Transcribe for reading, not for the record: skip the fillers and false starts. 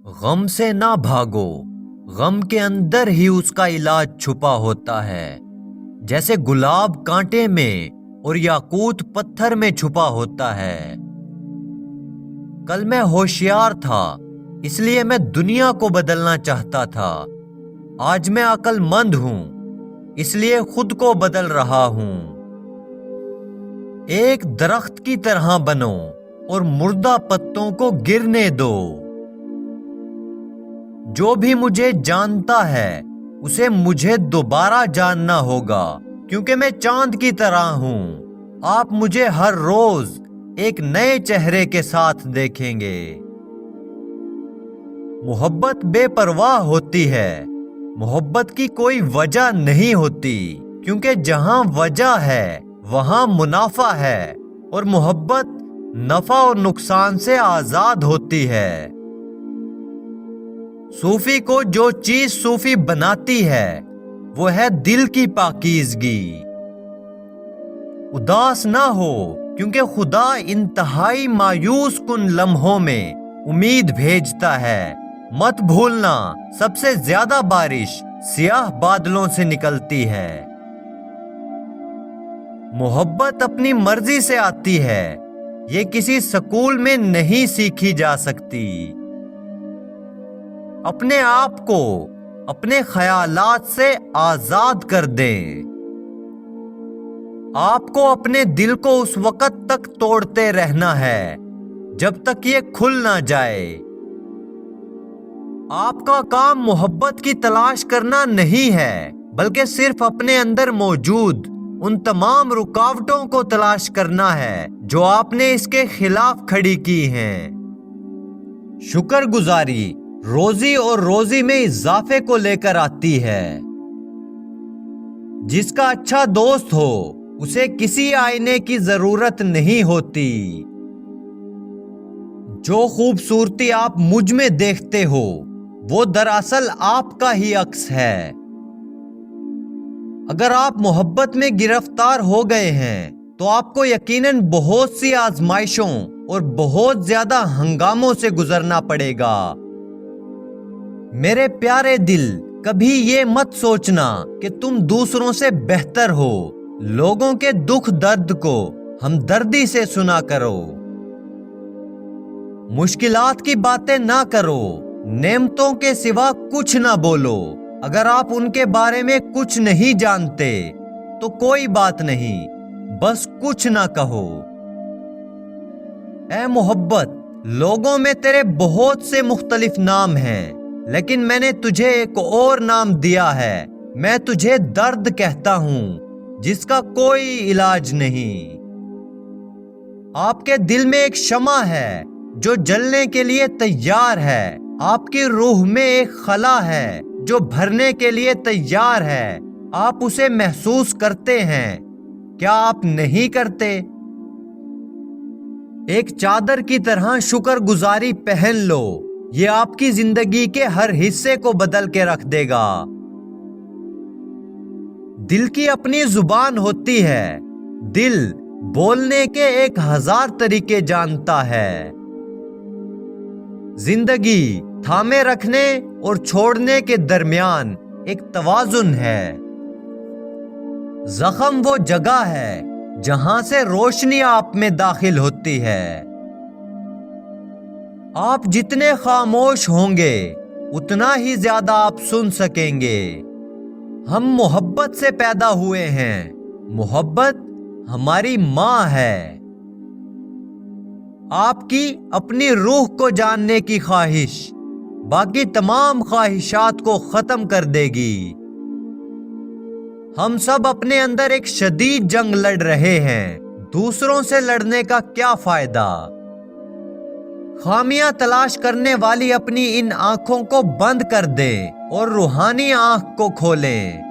غم سے نہ بھاگو، غم کے اندر ہی اس کا علاج چھپا ہوتا ہے۔ جیسے گلاب کانٹے میں اور یاقوت پتھر میں چھپا ہوتا ہے۔ کل میں ہوشیار تھا، اس لیے میں دنیا کو بدلنا چاہتا تھا۔ آج میں عقل مند ہوں، اس لیے خود کو بدل رہا ہوں۔ ایک درخت کی طرح بنو اور مردہ پتوں کو گرنے دو۔ جو بھی مجھے جانتا ہے اسے مجھے دوبارہ جاننا ہوگا، کیونکہ میں چاند کی طرح ہوں۔ آپ مجھے ہر روز ایک نئے چہرے کے ساتھ دیکھیں گے۔ محبت بے پرواہ ہوتی ہے، محبت کی کوئی وجہ نہیں ہوتی، کیونکہ جہاں وجہ ہے وہاں منافع ہے، اور محبت نفع اور نقصان سے آزاد ہوتی ہے۔ صوفی کو جو چیز صوفی بناتی ہے وہ ہے دل کی پاکیزگی۔ اداس نہ ہو، کیونکہ خدا انتہائی مایوس کن لمحوں میں امید بھیجتا ہے۔ مت بھولنا، سب سے زیادہ بارش سیاہ بادلوں سے نکلتی ہے۔ محبت اپنی مرضی سے آتی ہے، یہ کسی سکول میں نہیں سیکھی جا سکتی۔ اپنے آپ کو اپنے خیالات سے آزاد کر دیں۔ آپ کو اپنے دل کو اس وقت تک توڑتے رہنا ہے جب تک یہ کھل نہ جائے۔ آپ کا کام محبت کی تلاش کرنا نہیں ہے، بلکہ صرف اپنے اندر موجود ان تمام رکاوٹوں کو تلاش کرنا ہے جو آپ نے اس کے خلاف کھڑی کی ہیں۔ شکر گزاری روزی اور روزی میں اضافے کو لے کر آتی ہے۔ جس کا اچھا دوست ہو اسے کسی آئینے کی ضرورت نہیں ہوتی۔ جو خوبصورتی آپ مجھ میں دیکھتے ہو وہ دراصل آپ کا ہی عکس ہے۔ اگر آپ محبت میں گرفتار ہو گئے ہیں تو آپ کو یقیناً بہت سی آزمائشوں اور بہت زیادہ ہنگاموں سے گزرنا پڑے گا۔ میرے پیارے دل، کبھی یہ مت سوچنا کہ تم دوسروں سے بہتر ہو۔ لوگوں کے دکھ درد کو ہمدردی سے سنا کرو۔ مشکلات کی باتیں نہ کرو، نعمتوں کے سوا کچھ نہ بولو۔ اگر آپ ان کے بارے میں کچھ نہیں جانتے تو کوئی بات نہیں، بس کچھ نہ کہو۔ اے محبت، لوگوں میں تیرے بہت سے مختلف نام ہیں، لیکن میں نے تجھے ایک اور نام دیا ہے۔ میں تجھے درد کہتا ہوں جس کا کوئی علاج نہیں۔ آپ کے دل میں ایک شمع ہے جو جلنے کے لیے تیار ہے۔ آپ کی روح میں ایک خلا ہے جو بھرنے کے لیے تیار ہے۔ آپ اسے محسوس کرتے ہیں، کیا آپ نہیں کرتے؟ ایک چادر کی طرح شکر گزاری پہن لو، یہ آپ کی زندگی کے ہر حصے کو بدل کے رکھ دے گا۔ دل کی اپنی زبان ہوتی ہے، دل بولنے کے 1000 طریقے جانتا ہے۔ زندگی تھامے رکھنے اور چھوڑنے کے درمیان ایک توازن ہے۔ زخم وہ جگہ ہے جہاں سے روشنی آپ میں داخل ہوتی ہے۔ آپ جتنے خاموش ہوں گے اتنا ہی زیادہ آپ سن سکیں گے۔ ہم محبت سے پیدا ہوئے ہیں، محبت ہماری ماں ہے۔ آپ کی اپنی روح کو جاننے کی خواہش باقی تمام خواہشات کو ختم کر دے گی۔ ہم سب اپنے اندر ایک شدید جنگ لڑ رہے ہیں، دوسروں سے لڑنے کا کیا فائدہ؟ خامیاں تلاش کرنے والی اپنی ان آنکھوں کو بند کر دیں اور روحانی آنکھ کو کھولیں۔